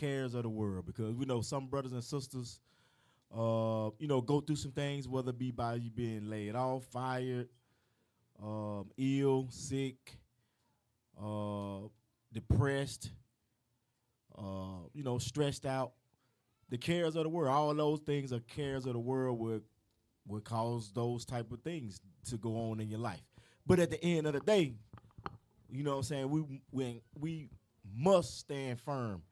cares of the world, because we know some brothers and sisters, go through some things, whether it be by you being laid off, fired, ill, sick, depressed, stressed out. The cares of the world, all those things are cares of the world would cause those type of things to go on in your life. But at the end of the day, you know what I'm saying, we must stand firm.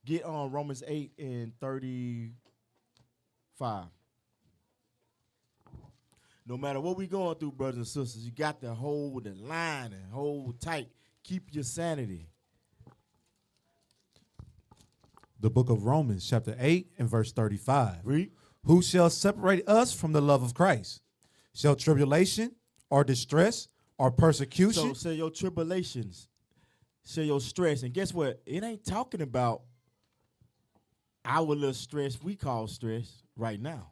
Get on Romans 8 and 35. No matter what we going through, brothers and sisters, you got to hold the line and hold tight. Keep your sanity. The book of Romans, chapter 8 and verse 35. Read. Who shall separate us from the love of Christ? Shall tribulation or distress or persecution? So say your tribulations, say your stress. And guess what? It ain't talking about our little stress we call stress right now.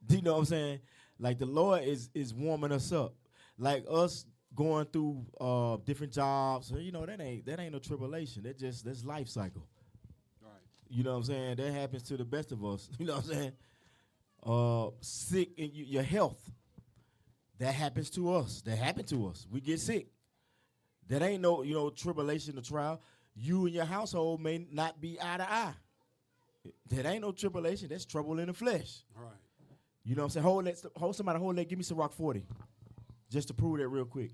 Do you know what I'm saying? Like the Lord is warming us up. Like us going through different jobs, that ain't no tribulation. That's life cycle. You know what I'm saying? That happens to the best of us. You know what I'm saying? Sick in your health. That happens to us. That happened to us. We get sick. That ain't no, tribulation or trial. You and your household may not be eye to eye. That ain't no tribulation. That's trouble in the flesh. All right. You know what I'm saying? Hold that. Give me some Rock 40. Just to prove that real quick.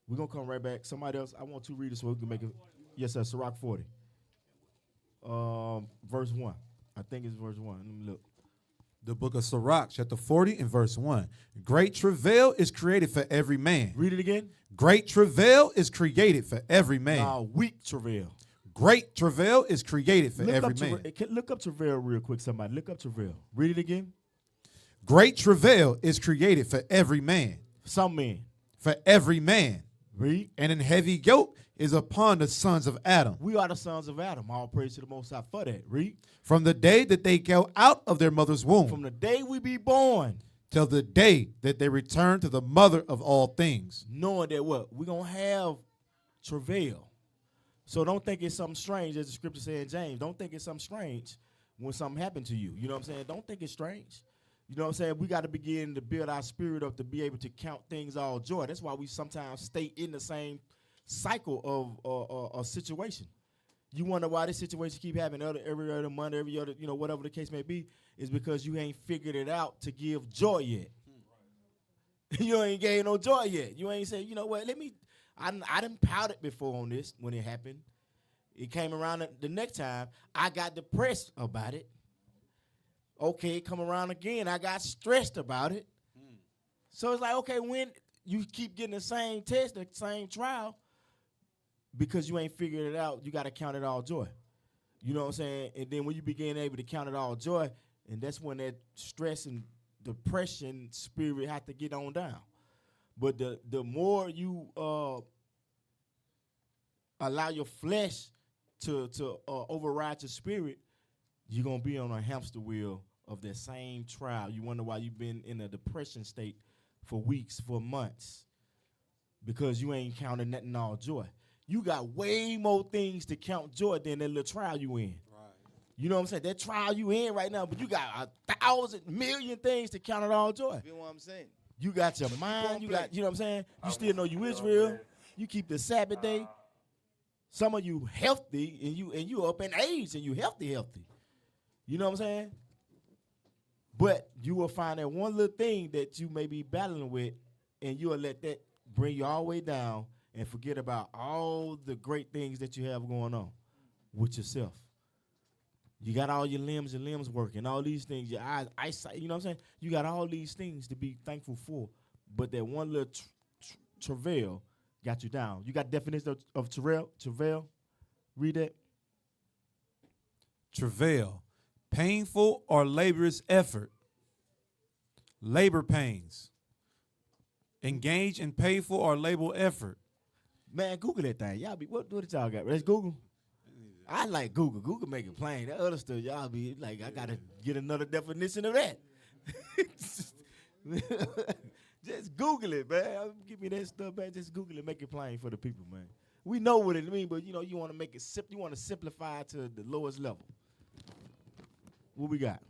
We're going to come right back. Somebody else, I want to read it so we can make it. Yes, sir. Ciroc 40. Verse 1. I think it's verse 1. Let me look. The book of Sirach, chapter 40 and verse 1. Great travail is created for every man. Read it again. Great travail is created for every man. Weak travail. Great travail is created for every man. Look up travail real quick, somebody. Look up travail. Read it again. Great travail is created for every man. Some men. For every man. Read. And an heavy yoke is upon the sons of Adam. We are the sons of Adam. All praise to the Most High for that. Read. From the day that they go out of their mother's womb. From the day we be born. Till the day that they return to the mother of all things. Knowing that what? We're going to have travail. So don't think it's something strange, as the scripture said in James. Don't think it's something strange when something happened to you. You know what I'm saying? Don't think it's strange. You know what I'm saying? We got to begin to build our spirit up to be able to count things all joy. That's why we sometimes stay in the same cycle of a situation. You wonder why this situation keep happening every other month, every other, whatever the case may be, is because you ain't figured it out to give joy yet. You ain't gave no joy yet. You ain't say, you know what, I done pouted before on this when it happened. It came around the next time. I got depressed about it. Okay, it come around again. I got stressed about it. So it's like, okay, when you keep getting the same test, the same trial, because you ain't figured it out, you got to count it all joy. You know what I'm saying? And then when you begin able to count it all joy, and that's when that stress and depression spirit have to get on down. But the more you allow your flesh to override your spirit, you're going to be on a hamster wheel of that same trial. You wonder why you've been in a depression state for weeks, for months, because you ain't counting nothing all joy. You got way more things to count joy than that little trial you in. Right. You know what I'm saying? That trial you in right now, but you got 1,000 million things to count it all joy. You know what I'm saying? You got your mind. You got, you know what I'm saying? You still know you Israel. You keep the Sabbath day. Some of you healthy, and you up in age, and you healthy. You know what I'm saying? But you will find that one little thing that you may be battling with, and you will let that bring you all the way down and forget about all the great things that you have going on with yourself. You got all your limbs working, all these things, your eyes, eyesight, you know what I'm saying? You got all these things to be thankful for, but that one little travail got you down. You got definition of travail? Read that. Travail, painful or laborious effort. Labor pains. Engage in painful or labor effort. Man, Google that thing. Y'all be, what y'all got? Let's Google. I like Google. Google make it plain. That other stuff, y'all be like, I got to get another definition of that. Just Google it, man. Give me that stuff, man. Just Google it. Make it plain for the people, man. We know what it means, but you know, you want to make it you want to simplify it to the lowest level. What we got?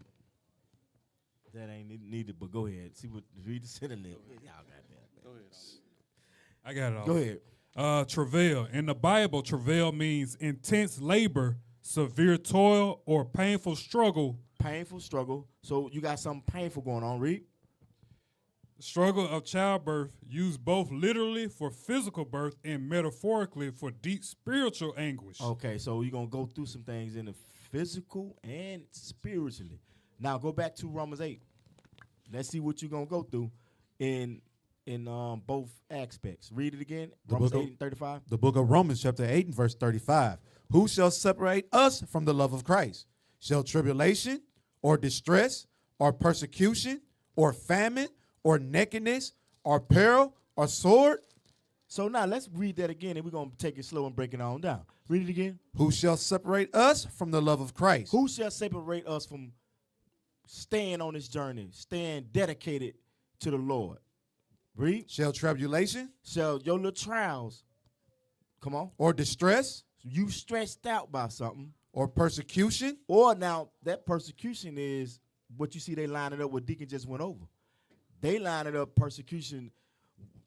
That ain't needed, but go ahead. See what read the synonym. Y'all got that. Go ahead. I got it all. Go ahead. Travail. In the Bible, travail means intense labor, severe toil, or painful struggle. Painful struggle. So you got something painful going on. Read. Struggle of childbirth, used both literally for physical birth and metaphorically for deep spiritual anguish. Okay, so you're going to go through some things in the physical and spiritually. Now go back to Romans 8. Let's see what you're going to go through in both aspects. Read it again. Romans 8 and 35. The book of Romans chapter 8 and verse 35. Who shall separate us from the love of Christ? Shall tribulation or distress or persecution or famine or nakedness or peril or sword? So now let's read that again, and we're going to take it slow and break it on down. Read it again. Who shall separate us from the love of Christ? Who shall separate us from staying on this journey, staying dedicated to the Lord? Read. Shall tribulation Shall your little trials, come on, or distress you stressed out by something, or persecution? or now that persecution is what you see they line it up what Deacon just went over. They line it up persecution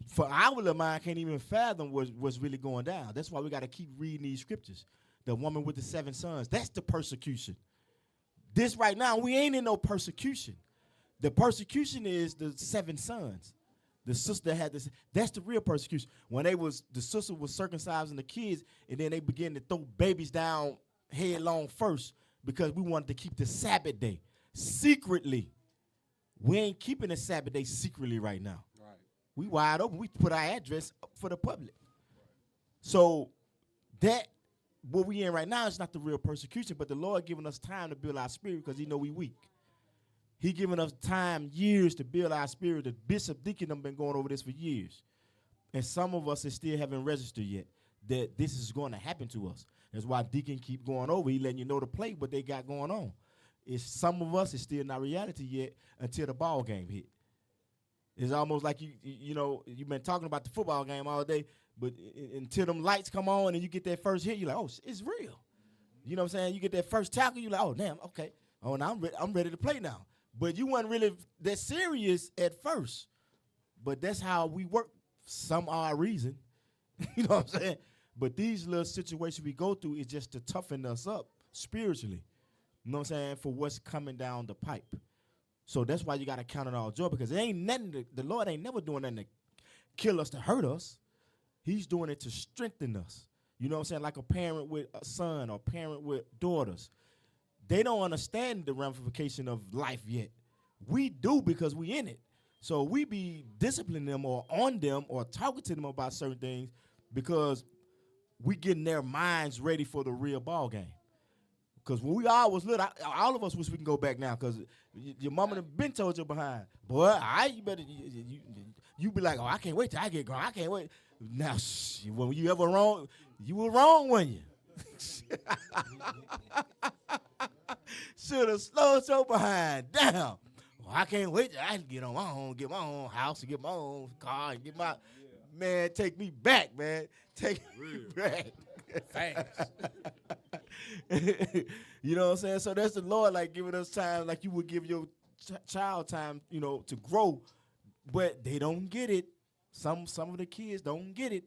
for our little mind can't even fathom what's really going down. That's why we got to keep reading these scriptures. The woman with the 7 sons, that's the persecution. This right now, we ain't in no persecution. The persecution is the 7 sons. The sister had this. That's the real persecution. When the sister was circumcising the kids, and then they began to throw babies down headlong first because we wanted to keep the Sabbath day secretly. We ain't keeping the Sabbath day secretly right now. Right. We wide open. We put our address up for the public. So that what we in right now is not the real persecution, but the Lord giving us time to build our spirit because he know we weak. He giving us time, years to build our spirit. The Bishop Deacon them been going over this for years. And some of us still haven't registered yet that this is going to happen to us. That's why Deacon keep going over. He letting you know the play what they got going on. It's some of us, it's still not reality yet until the ball game hit. It's almost like you know, you've been talking about the football game all day, but until them lights come on and you get that first hit, you're like, oh, it's real. You know what I'm saying? You get that first tackle, you're like, oh, damn, okay. Oh, now I'm ready to play now. But you weren't really that serious at first. But that's how we work some odd reason. You know what I'm saying? But these little situations we go through is just to toughen us up spiritually. You know what I'm saying? For what's coming down the pipe. So that's why you got to count it all joy, because it ain't nothing. The Lord ain't never doing nothing to kill us, to hurt us. He's doing it to strengthen us. You know what I'm saying? Like a parent with a son or a parent with daughters. They don't understand the ramification of life yet. We do because we in it. So we be disciplining them or on them or talking to them about certain things because we getting their minds ready for the real ball game. Because when we all was little, all of us wish we can go back now because your mama done been told you behind. Boy, you better, you be like, oh, I can't wait till I get grown. I can't wait. Now, when you ever wrong, you were wrong, weren't you? Should have slowed your behind down. Well, I can't wait till I can get on my own, get my own house, and get my own car, and get my man. Take me back, man. Take me back. Fast. You know what I'm saying? So that's the Lord like giving us time, like you would give your child time, you know, to grow, but they don't get it. Some of the kids don't get it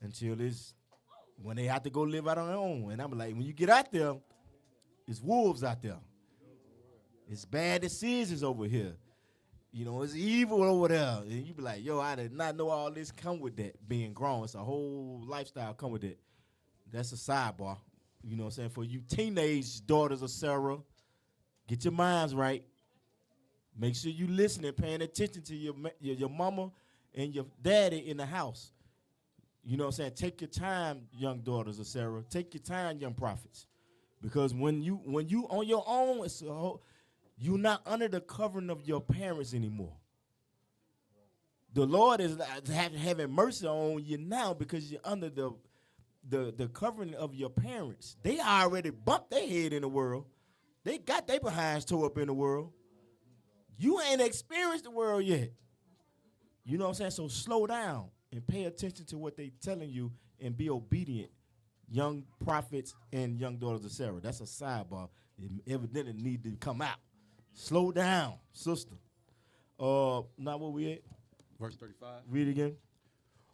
until it's when they have to go live out on their own. And I'm like, when you get out there, it's wolves out there. It's bad decisions over here. You know, it's evil over there. And you be like, yo, I did not know all this come with that, being grown. It's a whole lifestyle come with it. That's a sidebar. You know what I'm saying? For you teenage daughters of Sarah, get your minds right. Make sure you listening, paying attention to your mama and your daddy in the house. You know what I'm saying? Take your time, young daughters of Sarah. Take your time, young prophets. Because when you on your own, you're not under the covering of your parents anymore. The Lord is having mercy on you now because you're under the covering of your parents. They already bumped their head in the world. They got their behinds tore up in the world. You ain't experienced the world yet. You know what I'm saying? So slow down and pay attention to what they telling you and be obedient, young prophets and young daughters of Sarah. That's a sidebar. It evidently need to come out. Slow down, sister. Now where we at? Verse 35. Read it again.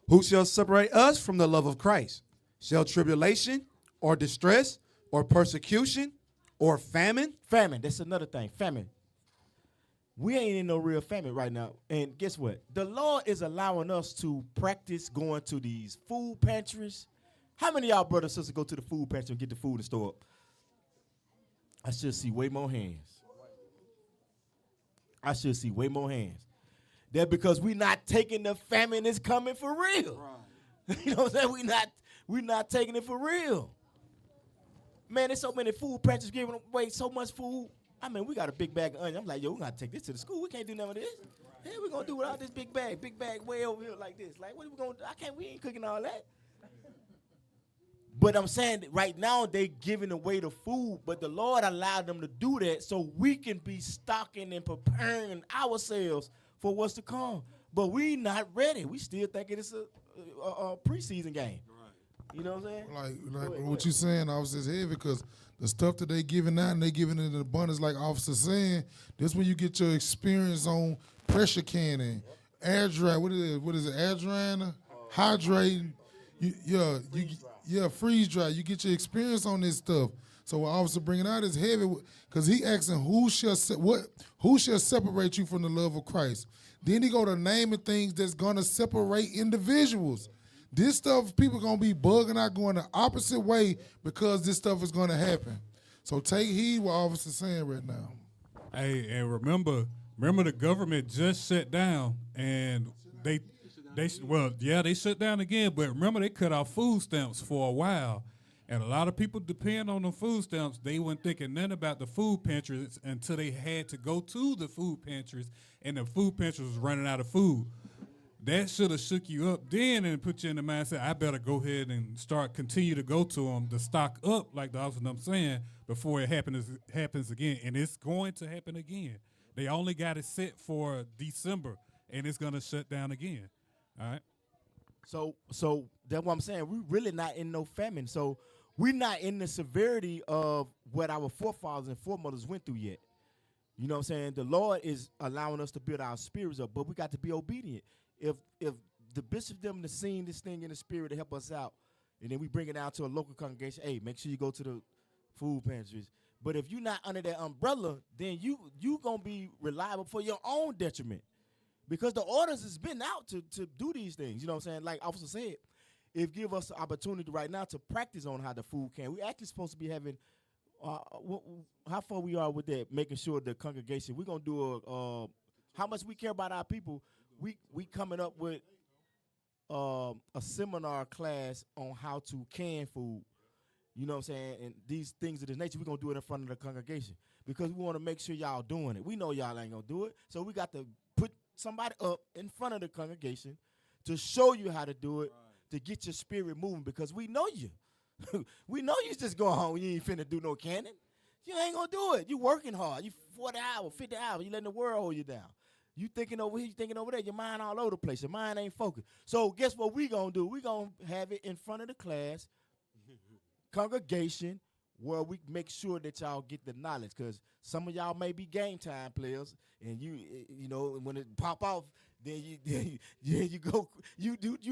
Who shall separate us from the love of Christ? Shall tribulation or distress or persecution or famine? Famine. That's another thing. Famine. We ain't in no real famine right now. And guess what? The Lord is allowing us to practice going to these food pantries. How many of y'all brothers and sisters go to the food pantry and get the food and store up? I should see way more hands. I should see way more hands. That because we not taking the famine is coming for real. Right. You know what I'm saying? We not taking it for real. Man, there's so many food pantries giving away so much food. I mean, we got a big bag of onions. I'm like, yo, we got to take this to the school. We can't do none of this. Yeah, we're going to do without this big bag way over here like this. Like, what are we going to do? We ain't cooking all that. But I'm saying that right now they giving away the food, but the Lord allowed them to do that so we can be stocking and preparing ourselves for what's to come. But we not ready. We still thinking it's a preseason game. You know what I'm saying? Like what you saying, officers, heavy because the stuff that they giving out and they giving it in abundance, like officer saying, this when you get your experience on pressure canning, air dry. What is it? Air drying, hydrating. Freeze dry. You get your experience on this stuff. So what officer bringing out is heavy because he asking who shall separate you from the love of Christ. Then he go to naming things that's gonna separate individuals. This stuff, people going to be bugging out going the opposite way because this stuff is going to happen. So take heed what officers saying right now. Hey, and remember the government just shut down, and they shut down again, but remember they cut off food stamps for a while, and a lot of people depend on the food stamps. They weren't thinking nothing about the food pantries until they had to go to the food pantries, and the food pantries was running out of food. That should have shook you up then and put you in the mindset, I better go ahead and continue to go to them to stock up, like the officer I'm saying, before it happens again. And it's going to happen again. They only got it set for December, and it's going to shut down again. All right? So that's what I'm saying. We're really not in no famine. So we're not in the severity of what our forefathers and foremothers went through yet. You know what I'm saying? The Lord is allowing us to build our spirits up, but we got to be obedient. If the bishop them to seen this thing in the spirit to help us out, and then we bring it out to a local congregation, hey, make sure you go to the food pantries. But if you're not under that umbrella, then you gonna be reliable for your own detriment, because the orders has been out to do these things. You know what I'm saying? Like officer said, it give us the opportunity right now to practice on how the food can. We actually supposed to be having how far we are with that, making sure the congregation. We're gonna do how much we care about our people. We coming up with a seminar class on how to can food. You know what I'm saying? And these things of this nature, we're going to do it in front of the congregation because we want to make sure y'all doing it. We know y'all ain't going to do it. So we got to put somebody up in front of the congregation to show you how to do it, to get your spirit moving, because we know you. We know you just going home. You ain't finna do no canning. You ain't going to do it. You working hard. You 40 hours, 50 hours. You letting the world hold you down. You thinking over here, you thinking over there, your mind all over the place. Your mind ain't focused. So guess what we gonna do? We gonna have it in front of the class, congregation, where we make sure that y'all get the knowledge. Because some of y'all may be game time players, and you know, when it pop off, then you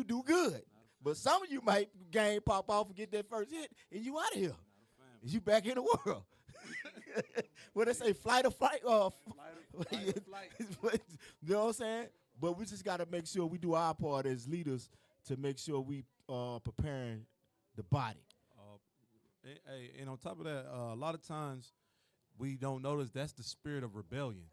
do good. But some of you might game pop off and get that first hit, and you out of here. And you back in the world. What they say, flight or flight? You know what I'm saying? But we just got to make sure we do our part as leaders to make sure we preparing the body. Hey, and on top of that, a lot of times we don't notice that's the spirit of rebellion.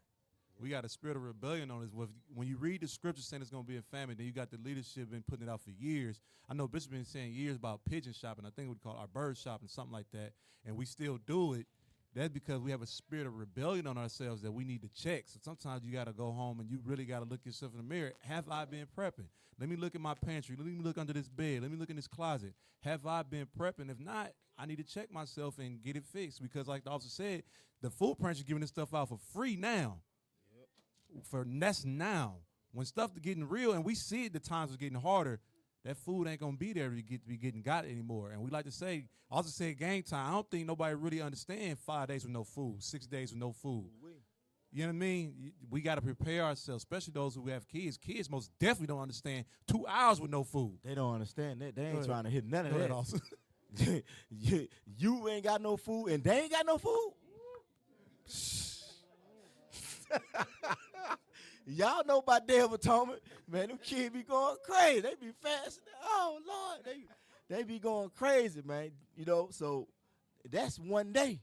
We got a spirit of rebellion on us. When you read the scripture saying it's going to be a famine, then you got the leadership been putting it out for years. I know Bishop been saying years about pigeon shopping. I think we call it our bird shopping, something like that, and we still do it. That's because we have a spirit of rebellion on ourselves that we need to check. So sometimes you got to go home and you really got to look yourself in the mirror. Have I been prepping? Let me look at my pantry. Let me look under this bed. Let me look in this closet. Have I been prepping? If not, I need to check myself and get it fixed, because like the officer said, the food pantry giving this stuff out for free now. That's now. When stuff is getting real and we see it, the times are getting harder, that food ain't gonna be there to be getting got anymore. And we like to say, also say game time. I don't think nobody really understand 5 days with no food, 6 days with no food. You know what I mean? We got to prepare ourselves, especially those who have kids. Kids most definitely don't understand 2 hours with no food. They don't understand that. They ain't ahead. trying to hit none of Go ahead, that. Austin. You ain't got no food, and they ain't got no food. Y'all know about Day of Atonement, man. Them kids be going crazy. They be fasting. Oh Lord, they be going crazy, man. You know, so that's one day.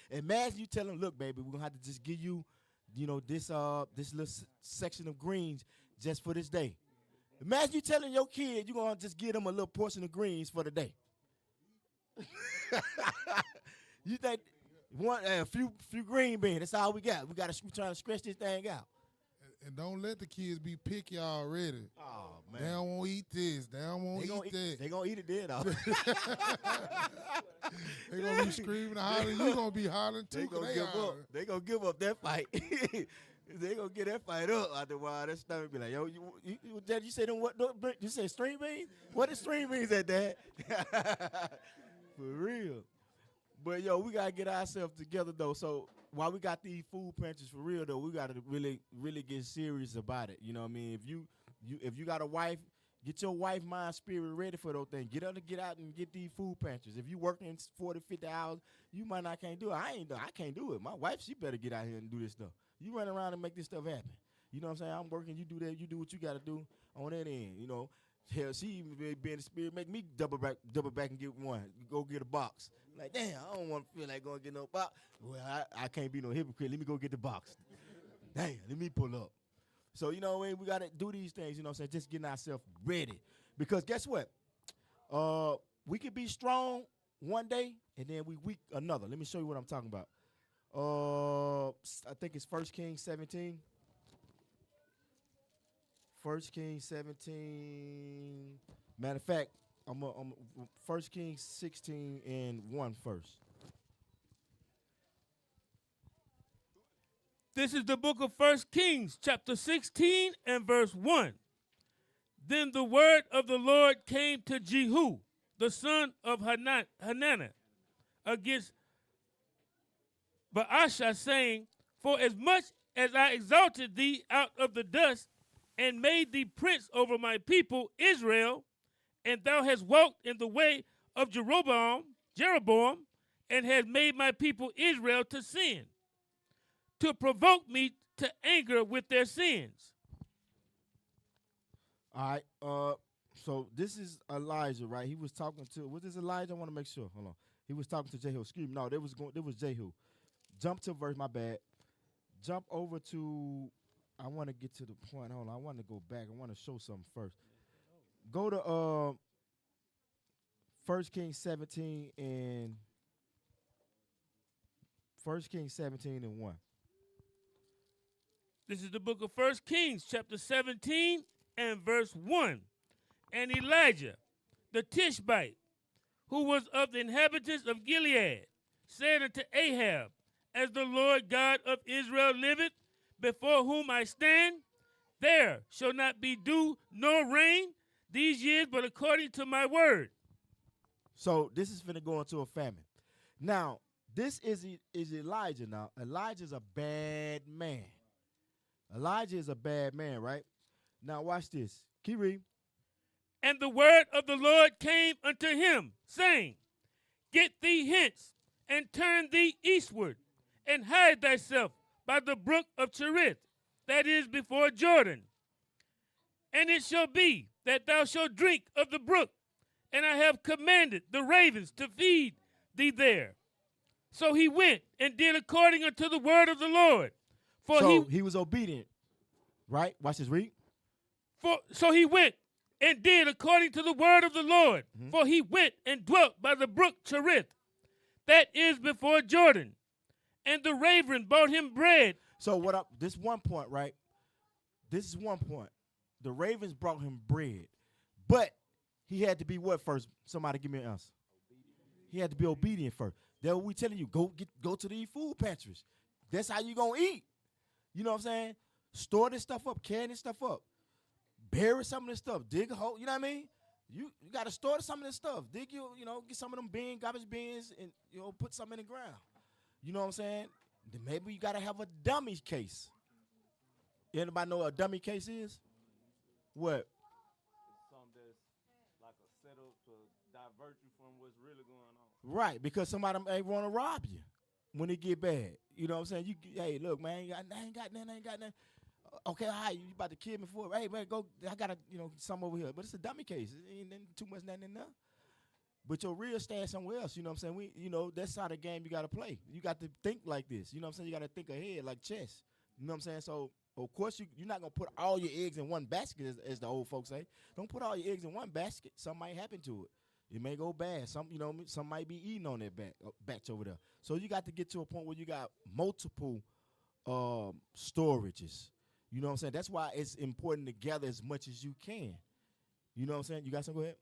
Imagine you tell them, look, baby, we're gonna have to just give you, this little section of greens just for this day. Imagine you telling your kid you're gonna just give them a little portion of greens for the day. You think a few green beans, that's all we got. We trying to stretch this thing out. And don't let the kids be picky already. Oh They man. don't want to eat this. They don't want to eat that. They gonna eat it then, though. They gonna be screaming and hollering. You gonna be hollering too. They 'cause gonna give up. hollering. They gonna give up that fight. They gonna get that fight up after a while. That stomach be like, yo, Dad, you say them what? You say string beans? What is string beans at, Dad? For real. But yo, we gotta get ourselves together though. So while we got these food pantries for real though, we gotta really, really get serious about it. You know what I mean? If you got a wife, get your wife mind spirit ready for those things. Get her to get out and get these food pantries. If you working 40, 50 hours, you might not can't do it. I can't do it. My wife, she better get out here and do this stuff. You run around and make this stuff happen. You know what I'm saying? I'm working, you do that, you do what you gotta do on that end, you know. Hell, she even be in the spirit, make me double back and get one. Go get a box. Like, damn, I don't want to feel like going to get no box. Well, I can't be no hypocrite. Let me go get the box. Damn, let me pull up. So, you know, we got to do these things, you know what I'm saying, just getting ourselves ready. Because guess what? We could be strong one day, and then we weak another. Let me show you what I'm talking about. I think it's 1 Kings 17. 1 Kings 17. Matter of fact, I'm 1 Kings 16 and 1 first. This is the book of 1 Kings, chapter 16 and verse 1. Then the word of the Lord came to Jehu, the son of Hananiah, against Baasha, saying, For as much as I exalted thee out of the dust, and made thee prince over my people Israel, and thou hast walked in the way of Jeroboam, and hast made my people Israel to sin, to provoke me to anger with their sins. All right. So this is Elijah, right? He was talking to. Was this Elijah? I want to make sure. Hold on. He was talking to Jehu. Excuse me. No, there was Jehu. Jump to verse. My bad. Jump over to. I want to get to the point. Hold on. I want to go back. I want to show something first. Go to 1 Kings 17 and 1 Kings 17 and 1. This is the book of 1 Kings, chapter 17 and verse 1. And Elijah, the Tishbite, who was of the inhabitants of Gilead, said unto Ahab, As the Lord God of Israel liveth, before whom I stand, there shall not be dew nor rain these years, but according to my word. So this is finna go into a famine. Now, this is Elijah now. Elijah's a bad man. Elijah is a bad man, right? Now watch this. Keep reading. And the word of the Lord came unto him, saying, Get thee hence, and turn thee eastward, and hide thyself by the brook of Cherith, that is before Jordan. And it shall be that thou shalt drink of the brook, and I have commanded the ravens to feed thee there. So he went and did according unto the word of the Lord. So he was obedient, right? Watch this, read. So he went and did according to the word of the Lord. Mm-hmm. For he went and dwelt by the brook Cherith, that is before Jordan. And the raven brought him bread. So this one point, right? This is one point. The ravens brought him bread. But he had to be what first? Somebody give me an answer. He had to be obedient first. That's what we telling you. Go to these food pantries. That's how you gonna eat. You know what I'm saying? Store this stuff up, carry this stuff up. bury some of this stuff. Dig a hole. You know what I mean? You got to store some of this stuff. Dig get some of them garbage bins, and put some in the ground. You know what I'm saying? Then maybe you got to have a dummy case. Anybody know what a dummy case is? What? It's something that's like a setup to divert you from what's really going on. Right, because somebody ain't want to rob you when it get bad. You know what I'm saying? Hey, look, man, I ain't got nothing. Okay, all right, you about to kill me for it. Hey, man, go. I got some over here. But it's a dummy case. It ain't too much nothing in there. But your real stash somewhere else. You know what I'm saying? That's how the game you got to play. You got to think like this. You know what I'm saying? You got to think ahead like chess. You know what I'm saying? So, of course, you're not going to put all your eggs in one basket, as the old folks say. Don't put all your eggs in one basket. Something might happen to it. It may go bad. Some might be eating on that batch over there. So you got to get to a point where you got multiple storages. You know what I'm saying? That's why it's important to gather as much as you can. You know what I'm saying? You got something? Go ahead.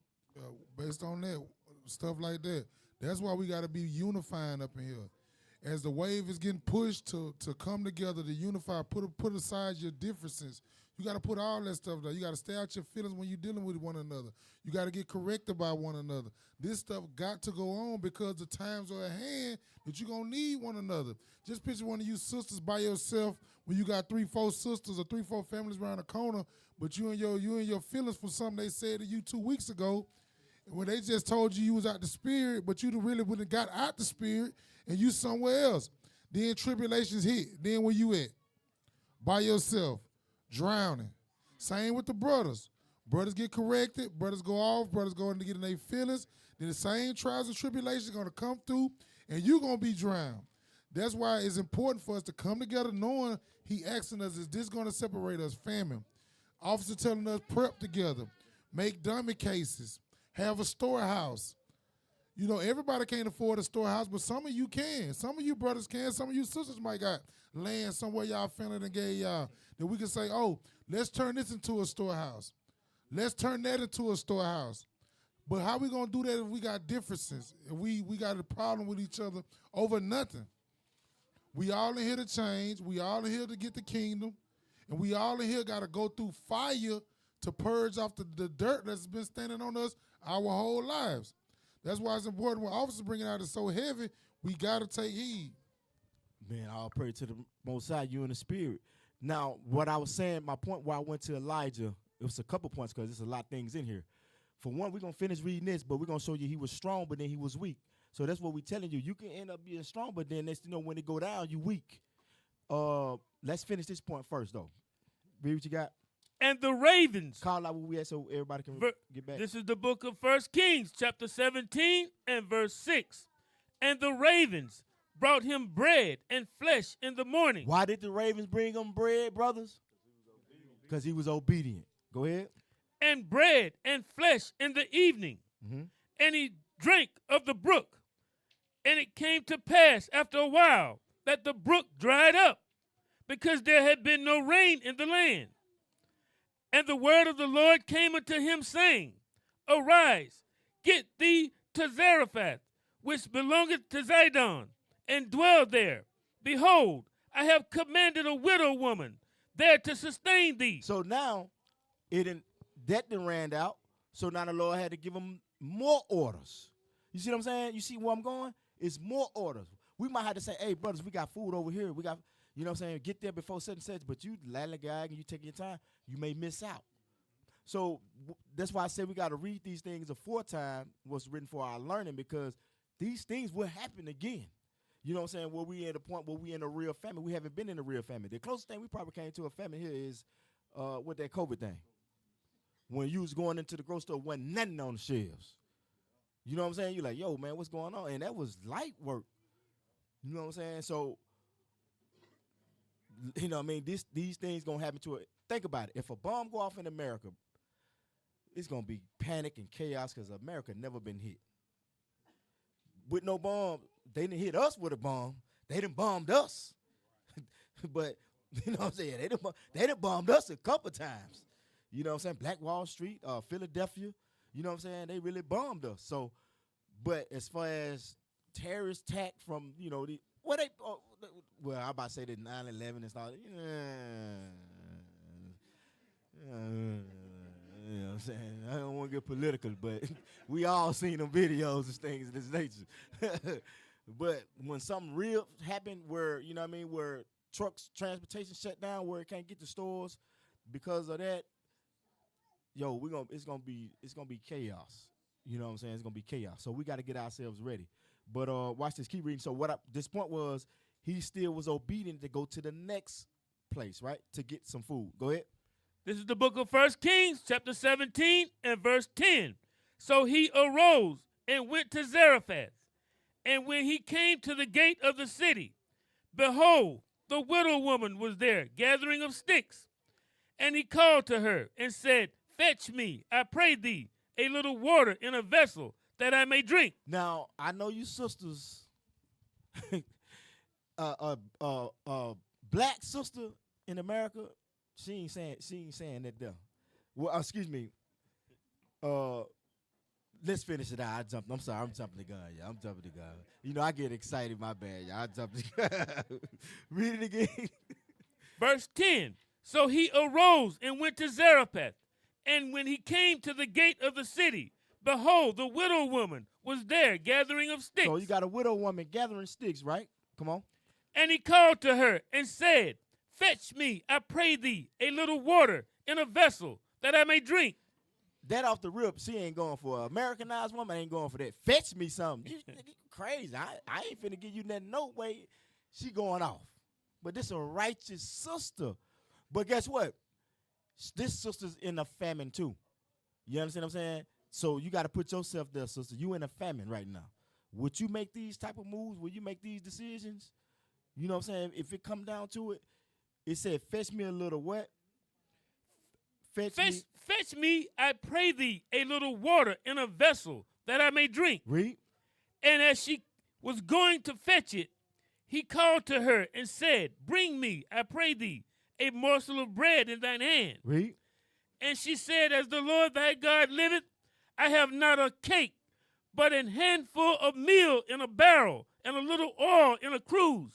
Based on that, stuff like that. That's why we got to be unifying up in here. As the wave is getting pushed to come together, to unify, put aside your differences. You got to put all that stuff there. You got to stay out your feelings when you're dealing with one another. You got to get corrected by one another. This stuff got to go on because the times are at hand that you're going to need one another. Just picture one of you sisters by yourself when you got 3-4 sisters or 3-4 families around the corner, but you and your feelings for something they said to you 2 weeks ago, when they just told you was out the spirit, but you really wouldn't got out the spirit and you somewhere else. Then tribulations hit. Then where you at? By yourself, drowning. Same with the brothers. Brothers get corrected. Brothers go off. Brothers go in to get in their feelings. Then the same trials and tribulations are going to come through, and you're going to be drowned. That's why it's important for us to come together knowing he asking us, is this going to separate us? Famine. Officer telling us prep together. Make dummy cases. Have a storehouse. Everybody can't afford a storehouse, but some of you can. Some of you brothers can. Some of you sisters might got land somewhere y'all family done gave y'all that we can say, oh, let's turn this into a storehouse. Let's turn that into a storehouse. But how we going to do that if we got differences? If we got a problem with each other over nothing? We all in here to change. We all in here to get the kingdom. And we all in here got to go through fire to purge off the dirt that's been standing on us our whole lives. That's why it's important when officers bring it out is so heavy, we got to take heed. Man, I'll pray to the Most High, you in the spirit. Now, what I was saying, my point where I went to Elijah, it was a couple points because there's a lot of things in here. For one, we're going to finish reading this, but we're going to show you he was strong, but then he was weak. So that's what we're telling you. You can end up being strong, but then when it go down, you weak. Let's finish this point first, though. Read what you got. And the ravens. Call out where we at so everybody can get back. This is the book of 1 Kings, chapter 17 and verse 6. And the ravens brought him bread and flesh in the morning. Why did the ravens bring him bread, brothers? Because he was obedient. Go ahead. And bread and flesh in the evening. Mm-hmm. And he drank of the brook. And it came to pass after a while that the brook dried up, because there had been no rain in the land. And the word of the Lord came unto him, saying, Arise, get thee to Zarephath, which belongeth to Zidon, and dwell there. Behold, I have commanded a widow woman there to sustain thee. So now, that done ran out. So now the Lord had to give him more orders. You see what I'm saying? You see where I'm going? It's more orders. We might have to say, hey, brothers, we got food over here. We got, you know what I'm saying? Get there before such and such. But you lallygag and you take your time, you may miss out. So that's why I say we got to read these things aforetime, what's written for our learning, because these things will happen again. You know what I'm saying? Where we at a point where we in a real famine. We haven't been in a real famine. The closest thing we probably came to a famine here is with that COVID thing. When you was going into the grocery store, wasn't nothing on the shelves. You know what I'm saying? You're like, yo, man, what's going on? And that was light work. You know what I'm saying? So, you know what I mean? These things going to happen to it. Think about it. If a bomb go off in America, it's going to be panic and chaos because America never been hit. With no bomb, they didn't hit us with a bomb. They done bombed us. But, you know what I'm saying? They done bombed us a couple times. You know what I'm saying? Black Wall Street, Philadelphia. You know what I'm saying? They really bombed us. So, but as far as terrorist attack from, you know, I'm about to say the 9/11 and stuff. You know what I'm saying? I don't want to get political, but we all seen them videos and things of this nature. But when something real happened where, you know what I mean, where trucks, transportation shut down, where it can't get to stores because of that, yo, it's gonna be chaos. You know what I'm saying? It's gonna be chaos. So we got to get ourselves ready. But watch this. Keep reading. So this point was, he still was obedient to go to the next place, right, to get some food. Go ahead. This is the book of 1 Kings, chapter 17 and verse 10. So he arose and went to Zarephath. And when he came to the gate of the city, behold, the widow woman was there, gathering of sticks. And he called to her and said, fetch me, I pray thee, a little water in a vessel, that I may drink. Now, I know you sisters, black sister in America, she ain't saying that there. Well, excuse me. Let's finish it out. I'm sorry, I'm jumping the gun, y'all. I'm jumping the gun. You know, I get excited, my bad, y'all. I jumped the gun. Read it again. Verse 10. So he arose and went to Zarephath. And when he came to the gate of the city, behold, the widow woman was there, gathering of sticks. So you got a widow woman gathering sticks, right? Come on. And he called to her and said, fetch me, I pray thee, a little water in a vessel, that I may drink. That off the rip, she ain't going for an Americanized woman, ain't going for that. Fetch me something. You crazy. I ain't finna give you nothing. No way. She going off. But this a righteous sister. But guess what? This sister's in a famine too. You understand what I'm saying? So you got to put yourself there, sister. You in a famine right now. Would you make these type of moves? Would you make these decisions? You know what I'm saying? If it come down to it, it said, fetch me a little what? Fetch me, I pray thee, a little water in a vessel, that I may drink. Read. And as she was going to fetch it, he called to her and said, bring me, I pray thee, a morsel of bread in thine hand. Read. And she said, as the Lord thy God liveth, I have not a cake, but an handful of meal in a barrel, and a little oil in a cruse.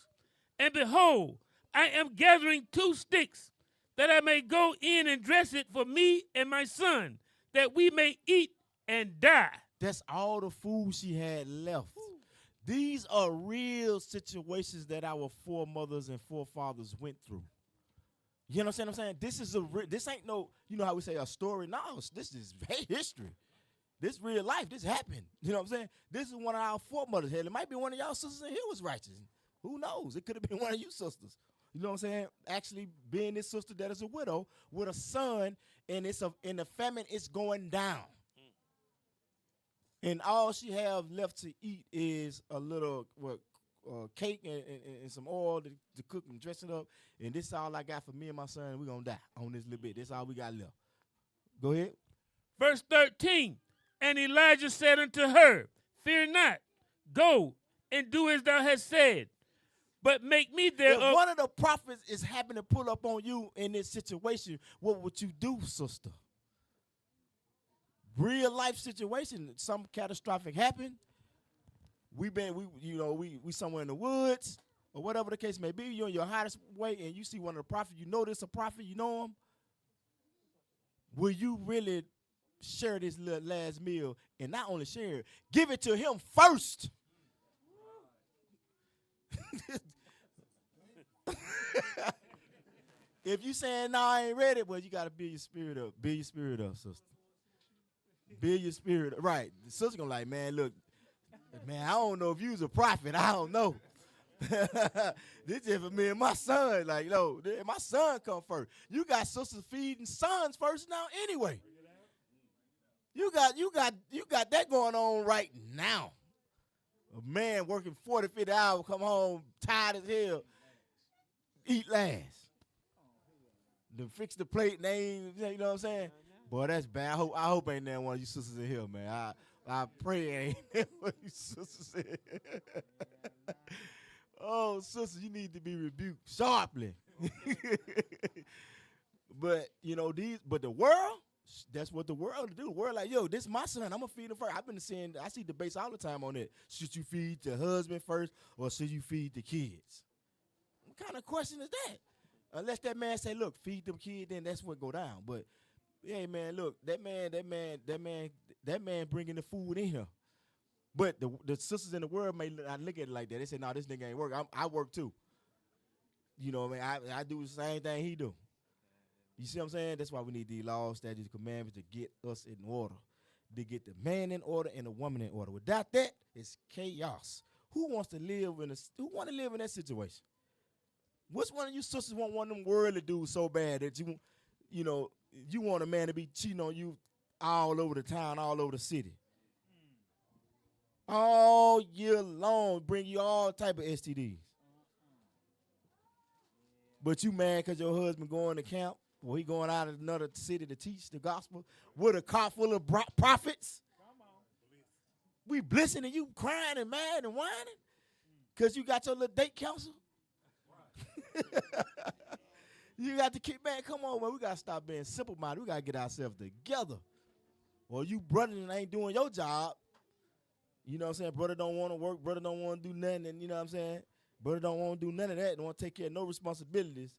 And behold, I am gathering 2 sticks, that I may go in and dress it for me and my son, that we may eat and die. That's all the food she had left. These are real situations that our foremothers and forefathers went through. You understand what I'm saying? This ain't no, you know how we say a story. No, this is history. This real life. This happened. You know what I'm saying? This is one of our foremothers had. It might be one of y'all sisters in here was righteous. Who knows? It could have been one of you sisters. You know what I'm saying? Actually being this sister that is a widow with a son, and in the famine, it's going down. And all she have left to eat is a little cake and some oil to cook and dress it up. And this is all I got for me and my son. We're going to die on this little bit. This is all we got left. Go ahead. Verse 13. And Elijah said unto her, fear not, go and do as thou hast said. But make me thereof. If one of the prophets is happening to pull up on you in this situation, what would you do, sister? Real life situation, some catastrophic happened. We somewhere in the woods or whatever the case may be. You're in your hottest way and you see one of the prophets. You know this a prophet. You know him. Will you really share this little last meal and not only share it, give it to him first? If you saying, no, I ain't ready, well, you got to build your spirit up. Build your spirit up, sister. Build your spirit up. Right. The sister going to like, man, look, man, I don't know if you was a prophet. I don't know. This is for me and my son. Like, no, my son come first. You got sisters feeding sons first now anyway. You got that going on right now. A man working 40, 50 hours, come home tired as hell, eat last. Then fix the plate, and they ain't, you know what I'm saying? Boy, that's bad. I hope ain't there one of you sisters in here, man. I pray it ain't there one of you sisters in here. Oh, sister, you need to be rebuked sharply. But, but the world, that's what the world do. The world like, yo, this my son. I'm going to feed him first. I see debates all the time on it. Should you feed the husband first or should you feed the kids? What kind of question is that? Unless that man say, look, feed them kids, then that's what go down. But Hey man, look, that man bringing the food in here. But the sisters in the world may not look at it like that. They say, "No, this nigga ain't work. I work too." You know what I mean? I do the same thing he do. You see what I'm saying? That's why we need these laws, statutes, commandments to get us in order, to get the man in order and the woman in order. Without that, it's chaos. Who want to live in that situation? Which one of you sisters want one of them worldly dudes so bad that you want a man to be cheating on you all over the town, all over the city, all year long, bring you all type of STDs. But you mad because your husband going to camp, or he going out of another city to teach the gospel with a car full of prophets? We blissing and you crying and mad and whining because you got your little date counsel? You got to keep, man, come on, man. We got to stop being simple-minded. We got to get ourselves together. Or you brother that ain't doing your job. You know what I'm saying? Brother don't want to work. Brother don't want to do nothing. And you know what I'm saying? Brother don't want to do none of that. Don't want to take care of no responsibilities.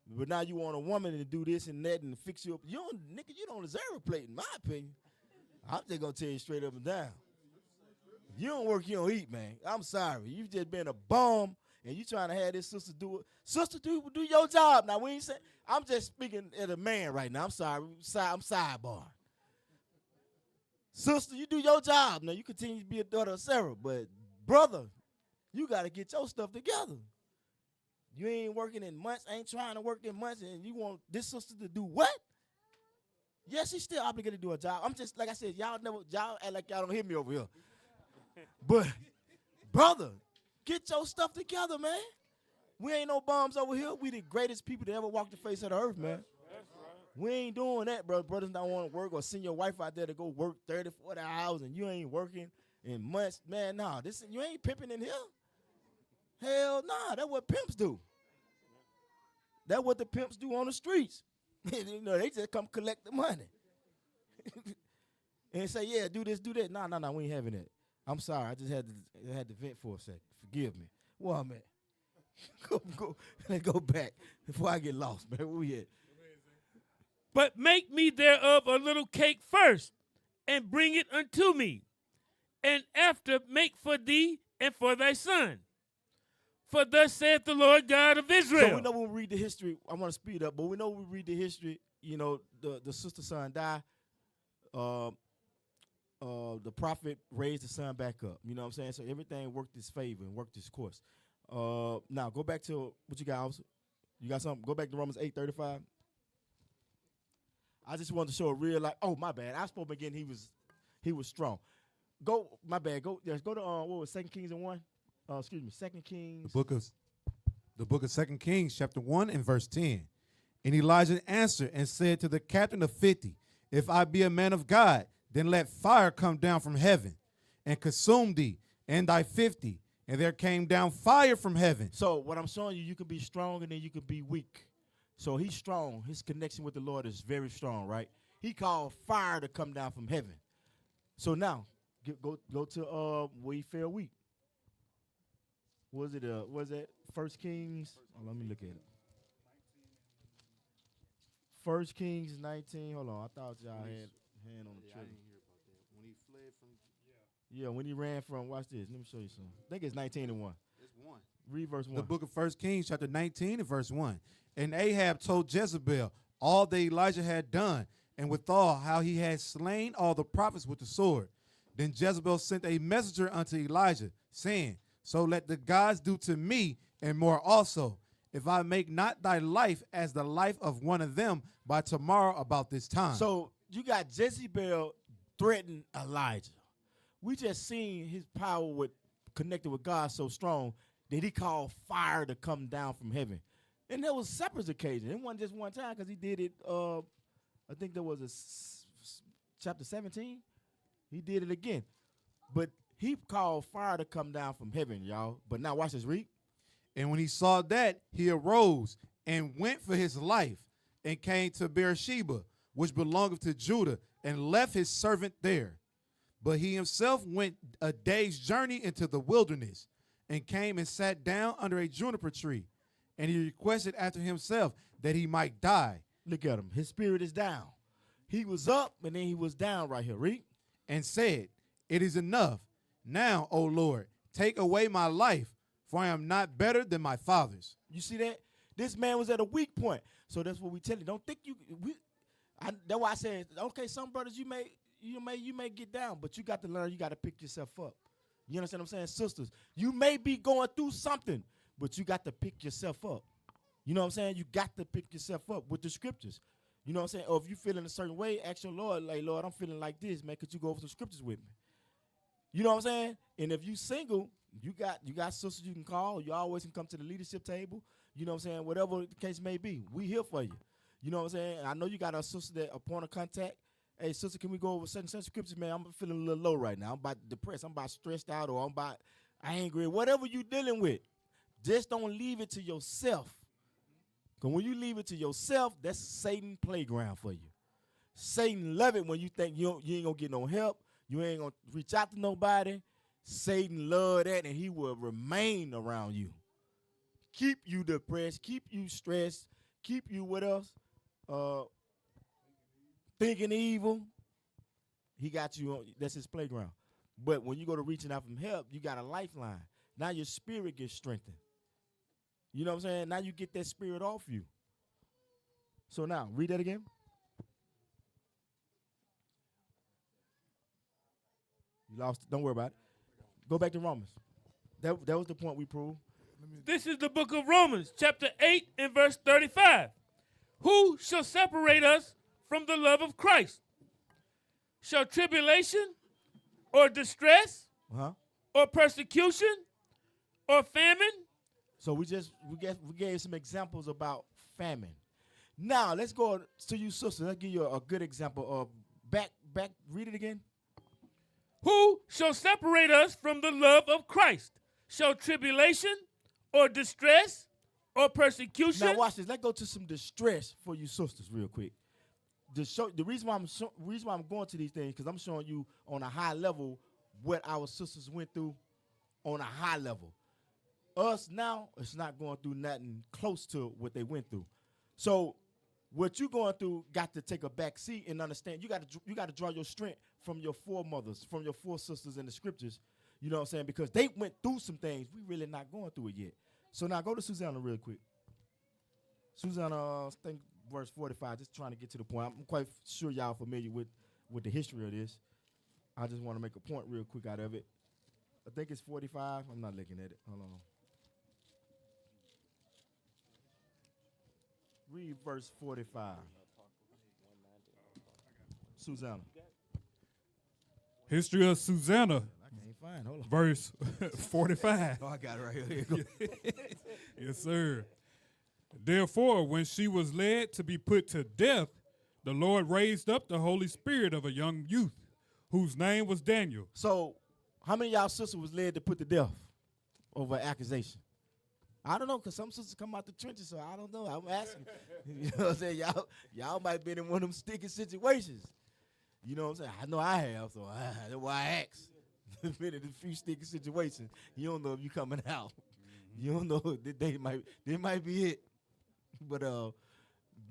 But now you want a woman to do this and that and fix you up. You don't deserve a plate, in my opinion. I'm just going to tell you straight up and down. You don't work, you don't eat, man. I'm sorry. You just been a bum. And you trying to have this sister do it. Sister, do your job. Now, we ain't saying, I'm just speaking as a man right now. I'm sorry. I'm sidebar. Sister, you do your job. Now, you continue to be a daughter of Sarah. But, brother, you got to get your stuff together. You ain't working in months, ain't trying to work in months, and you want this sister to do what? Yes, she's still obligated to do a job. I'm just, like I said, y'all act like y'all don't hear me over here. But, brother, get your stuff together, man. We ain't no bums over here. We the greatest people to ever walk the face of the earth, man. That's right. We ain't doing that, bro. Brothers don't want to work or send your wife out there to go work 30, 40 hours and you ain't working in months. Man, nah, you ain't pimping in here. Hell nah, that's what pimps do. That's what the pimps do on the streets. You know, they just come collect the money. And say, yeah, do this, do that. Nah, we ain't having that. I'm sorry, I just had to vent for a second. Forgive me. Well, man, let's go back before I get lost, man. Where we at? But make me thereof a little cake first, and bring it unto me, and after make for thee and for thy son. For thus saith the Lord God of Israel. So we know when we read the history, I want to speed up, but we know when we read the history, you know, the sister son died. The prophet raised the son back up. You know what I'm saying? So everything worked its favor and worked its course. Now go back to what you got, Officer. You got something? Go back to Romans 8:35. I just wanted to show a real oh, my bad. I spoke again. He was strong. Go, my bad. Go to what was 2 Kings and 1? 2 Kings. The book of 2 Kings, chapter 1 and verse 10. And Elijah answered and said to the captain of 50, if I be a man of God, then let fire come down from heaven and consume thee and thy 50. And there came down fire from heaven. So what I'm showing you, you can be strong and then you can be weak. So he's strong. His connection with the Lord is very strong, right? He called fire to come down from heaven. So now, go to where he fell weak. Was it 1 Kings? Oh, let me look at it. 1 Kings 19. Hold on, I thought y'all had hand on the trigger. I didn't hear about that. When he fled from. Yeah, when he ran from. Watch this. Let me show you something. I think it's 19 and 1. It's 1. Read verse 1. The book of 1 Kings, chapter 19 and verse 1. And Ahab told Jezebel all that Elijah had done, and withal how he had slain all the prophets with the sword. Then Jezebel sent a messenger unto Elijah, saying, so let the gods do to me, and more also, if I make not thy life as the life of one of them by tomorrow about this time. So you got Jezebel threatening Elijah. We just seen his power connected with God so strong that he called fire to come down from heaven. And there was separate occasions. It wasn't just one time because he did it, I think there was chapter 17. He did it again. But he called fire to come down from heaven, y'all. But now watch this, read. And when he saw that, he arose and went for his life and came to Beersheba, which belongeth to Judah, and left his servant there. But he himself went a day's journey into the wilderness and came and sat down under a juniper tree. And he requested after himself that he might die. Look at him. His spirit is down. He was up and then he was down right here. Read. and said, It is enough. Now, O Lord, take away my life, for I am not better than my fathers. You see that? This man was at a weak point. So that's what we tell you. Don't think that's why I said, okay, some brothers you may get down, but you got to learn, you got to pick yourself up. You understand what I'm saying? Sisters, you may be going through something, but you got to pick yourself up. You know what I'm saying? You got to pick yourself up with the scriptures. You know what I'm saying? Or if you feeling a certain way, ask your Lord, like, Lord, I'm feeling like this, man. Could you go over some scriptures with me? You know what I'm saying? And if you single, you got sisters you can call. You always can come to the leadership table. You know what I'm saying? Whatever the case may be, we here for you. You know what I'm saying? I know you got a sister that a point of contact. Hey, sister, can we go over certain scriptures, man? I'm feeling a little low right now. I'm about depressed. I'm about stressed out, or I'm about angry. Whatever you dealing with, just don't leave it to yourself. Because when you leave it to yourself, that's Satan's playground for you. Satan love it when you think you ain't going to get no help. You ain't going to reach out to nobody. Satan love that, and he will remain around you. Keep you depressed, keep you stressed, keep you what else? Thinking evil. He got you on, that's his playground. But when you go to reaching out for help, you got a lifeline. Now your spirit gets strengthened. You know what I'm saying? Now you get that spirit off you. So now, read that again. You lost it. Don't worry about it. Go back to Romans. That was the point we proved. This is the book of Romans, chapter 8 and verse 35. Who shall separate us from the love of Christ? Shall tribulation or distress or persecution or famine? So we gave some examples about famine. Now let's go to you sisters. Let's give you a good example of back. Read it again. Who shall separate us from the love of Christ? Shall tribulation or distress or persecution? Now watch this. Let's go to some distress for you sisters real quick. The reason why I'm going to these things, because I'm showing you on a high level what our sisters went through on a high level. Us now, it's not going through nothing close to what they went through. So what you going through got to take a back seat and understand. You got to draw your strength from your foremothers, from your foresisters in the scriptures. You know what I'm saying? Because they went through some things. We really not going through it yet. So now go to Susanna real quick. Susanna, I think verse 45, just trying to get to the point. I'm quite sure y'all familiar with the history of this. I just want to make a point real quick out of it. I think it's 45. I'm not looking at it. Hold on. Read verse 45. Susanna. History of Susanna, I can't find. Hold on. verse 45. Oh, I got it right here. Yes, sir. Therefore, when she was led to be put to death, the Lord raised up the Holy Spirit of a young youth, whose name was Daniel. So, how many of y'all sisters was led to put to death over accusation? I don't know, because some sisters come out the trenches, so I don't know. I'm asking. You know what I'm saying? Y'all might be in one of them sticky situations. You know what I'm saying? I know I have, so that's why I asked. Been in a few sticky situations. You don't know if you coming out. You don't know. They might be it. But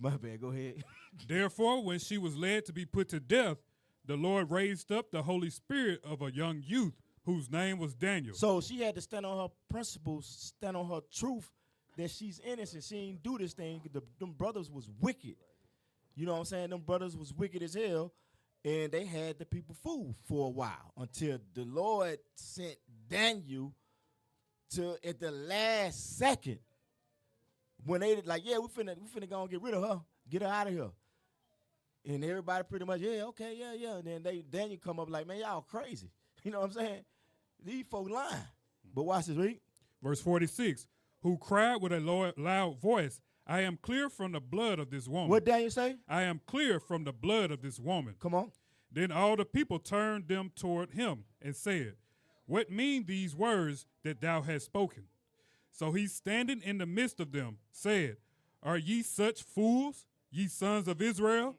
my bad. Go ahead. Therefore, when she was led to be put to death, the Lord raised up the Holy Spirit of a young youth, whose name was Daniel. So she had to stand on her principles, stand on her truth that she's innocent. She ain't do this thing. Them brothers was wicked. You know what I'm saying? Them brothers was wicked as hell, and they had the people fooled for a while until the Lord sent Daniel to at the last second when they like, yeah, we finna go and get rid of her, get her out of here. And everybody pretty much, yeah, okay, yeah. And then Daniel come up like, man, y'all crazy. You know what I'm saying? These folk lying. But watch this, read. Verse 46, who cried with a loud voice, I am clear from the blood of this woman. What Daniel say? I am clear from the blood of this woman. Come on. Then all the people turned them toward him and said, what mean these words that thou hast spoken? So he, standing in the midst of them, said, are ye such fools, ye sons of Israel,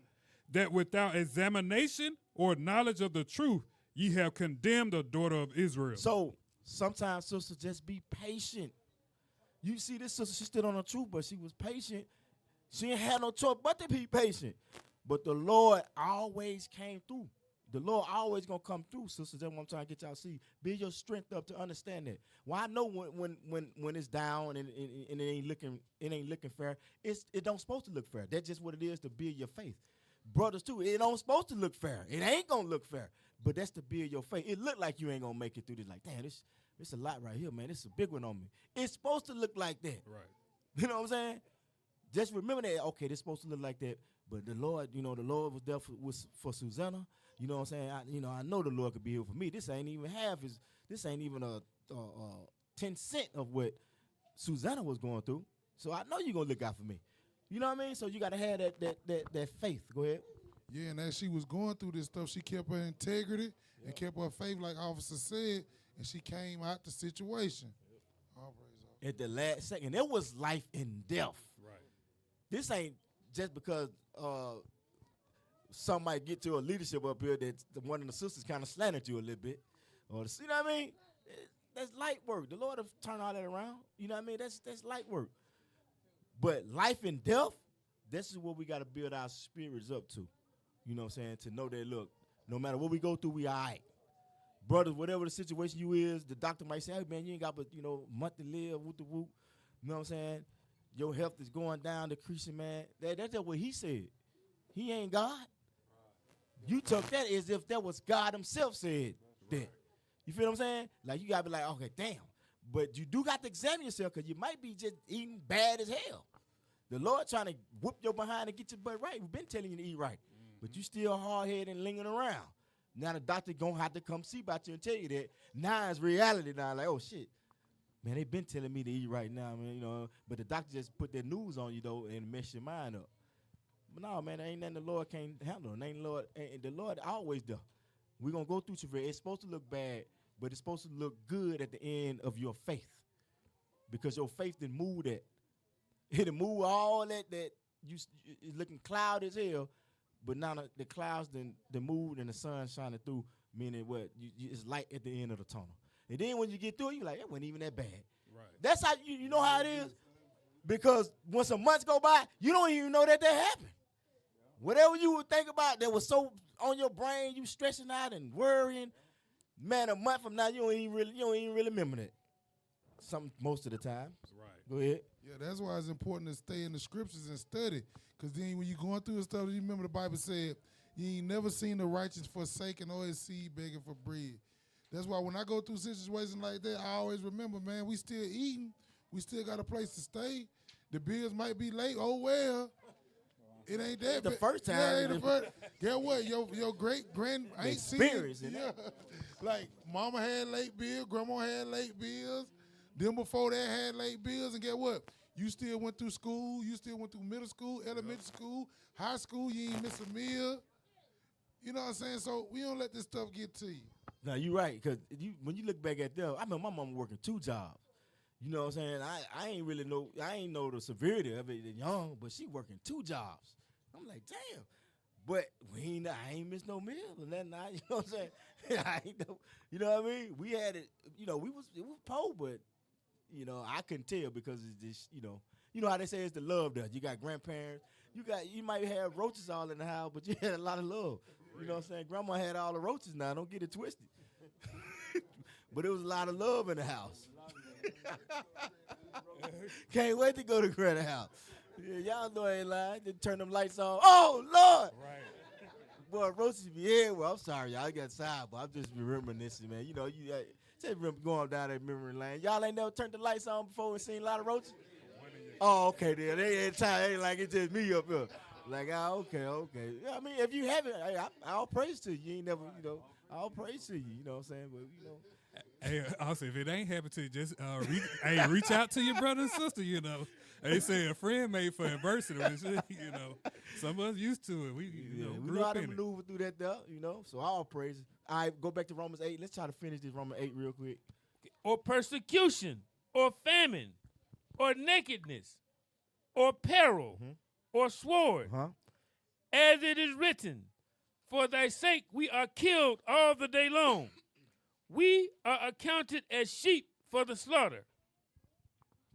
that without examination or knowledge of the truth, ye have condemned the daughter of Israel? So sometimes sisters just be patient. You see this sister, she stood on the truth, but she was patient. She ain't had no choice but to be patient. But the Lord always came through. The Lord always gonna come through, sisters. That's what I'm trying to get y'all to see. Build your strength up to understand that. Well, I know when it's down and it ain't looking fair. It don't supposed to look fair. That's just what it is to build your faith. Brothers too, it don't supposed to look fair. It ain't gonna look fair. But that's to build your faith. It look like you ain't gonna make it through this. Like, damn, this a lot right here, man. This is a big one on me. It's supposed to look like that. Right. You know what I'm saying? Just remember that, okay, this supposed to look like that. But the Lord, the Lord was there for Susanna. You know what I'm saying? I know the Lord could be here for me. This ain't even this ain't even a 10 cent of what Susanna was going through. So I know you're gonna look out for me. You know what I mean? So you gotta have that faith. Go ahead. Yeah, and as she was going through this stuff, she kept her integrity and kept her faith, like Officer said, and she came out the situation. All praise God. At the last second, it was life and death. Right. This ain't just because some might get to a leadership up here that one of the sisters kind of slanted you a little bit, or you know what I mean? That's light work. The Lord have turned all that around. You know what I mean? That's light work. But life and death, this is what we got to build our spirits up to. You know what I'm saying? To know that, look, no matter what we go through, we all right. Brothers, whatever the situation you is, the doctor might say, hey, man, you ain't got but, a month to live, whoop the whoop. You know what I'm saying? Your health is going down, decreasing, man. That's just what he said. He ain't God. You took that as if that was God himself said that. You feel what I'm saying? Like, you got to be like, okay, damn. But you do got to examine yourself because you might be just eating bad as hell. The Lord trying to whoop your behind and get your butt right. We've been telling you to eat right. But you still hard-headed and lingering around. Now the doctor going to have to come see about you and tell you that. Now it's reality now. Like, oh, shit. Man, they been telling me to eat right now, man, But the doctor just put that news on you, though, and mess your mind up. But no, man, there ain't nothing the Lord can't handle. The Lord always does. We're going to go through travail. It's supposed to look bad, but it's supposed to look good at the end of your faith. Because your faith didn't move that. It didn't move all that it's looking cloudy as hell. But now the clouds then moved and the sun shining through, meaning what? It's light at the end of the tunnel. And then when you get through it, you're like, it wasn't even that bad. Right. That's how you know how it is? Because when some months go by, you don't even know that happened. Whatever you would think about that was so on your brain, you stressing out and worrying, man, a month from now, you don't even really remember that. Most of the time. Right. Go ahead. Yeah, that's why it's important to stay in the scriptures and study. Because then when you're going through the stuff, you remember the Bible said, you ain't never seen the righteous forsaken or his seed begging for bread. That's why when I go through situations like that, I always remember, man, we still eating. We still got a place to stay. The bills might be late. Oh, well. It ain't that The first time. Yeah, ain't the first. Guess what? Your great-grand ain't seen experience it. in Yeah. that. Like, mama had late bills. Grandma had late bills. Them before that had late bills. And guess what? You still went through school. You still went through middle school, elementary school, high school. You ain't miss a meal. You know what I'm saying? So we don't let this stuff get to you. No, you're right. Because when you look back at them, I remember my mama working 2 jobs. You know what I'm saying? I ain't really know. I ain't know the severity of it young, but she working 2 jobs. I'm like, damn. But I ain't miss no meal and that night. You know what I'm saying? I ain't know, you know what I mean? We had it. It was poor, but I couldn't tell because it's just you know how they say it's the love there. You got grandparents. You might have roaches all in the house, but you had a lot of love. You know what I'm saying? Grandma had all the roaches now. Don't get it twisted. But it was a lot of love in the house. Can't wait to go to Granny's house. Yeah, y'all know I ain't lying. Then turn them lights on. Oh, Lord. Right. Boy, roaches be everywhere. I'm sorry, y'all. I got side, but I'm just remembering this, man. You just remember going down that memory lane. Y'all ain't never turned the lights on before and seen a lot of roaches? Oh, okay, then. They ain't time. Ain't like it's just me up here. Like, okay. Yeah, I mean, if you haven't, I'll praise to you. You ain't never, I'll praise to you. You know what I'm saying? But, Hey, also, if it ain't happened to you, just reach out to your brother and sister, They say a friend made for adversity. Some of us used to it. We we grew know how up to in it. maneuver through that, though, So all praise. All right, go back to Romans 8. Let's try to finish this Romans 8 real quick. Or persecution, or famine, or nakedness, or peril, or sword, Huh? as it is written, for thy sake we are killed all the day long. We are accounted as sheep for the slaughter.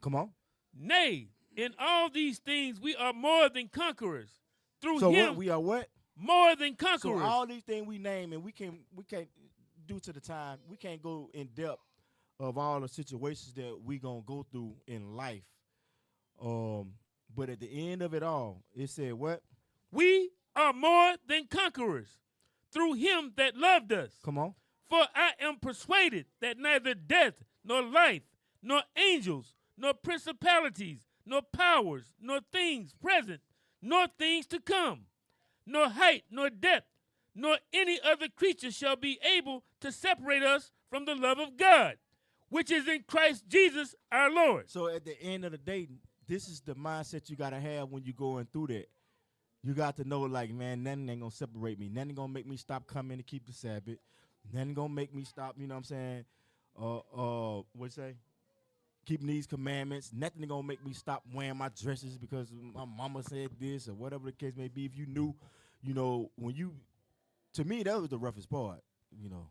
Come on. Nay, in all these things we are more than conquerors Through So him what? We are what? more than So conquerors. all these things we name, and we can't due to the time, we can't go in depth of all the situations that we gonna go through in life. But at the end of it all, it said what? We are more than conquerors through him that loved us. Come on. For I am persuaded that neither death, nor life, nor angels, nor principalities, nor powers, nor things present, nor things to come, nor height, nor depth, nor any other creature shall be able to separate us from the love of God, which is in Christ Jesus our Lord. So at the end of the day, this is the mindset you gotta have when you're going through that. You got to know, like, man, nothing ain't gonna separate me. Nothing gonna make me stop coming to keep the Sabbath. Nothing gonna make me stop, you know what I'm saying? What you say? Keeping these commandments. Nothing gonna make me stop wearing my dresses because my mama said this or whatever the case may be. If you knew, you know, to me, that was the roughest part, you know.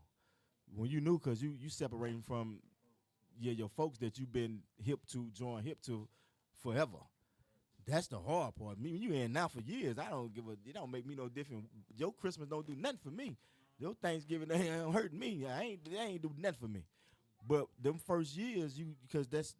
When you knew, because you separating from your folks that you've been joined hip to forever. That's the hard part. Me, when you in now for years, it don't make me no different. Your Christmas don't do nothing for me. Your Thanksgiving they ain't hurting me. They ain't do nothing for me. But them first years, because that's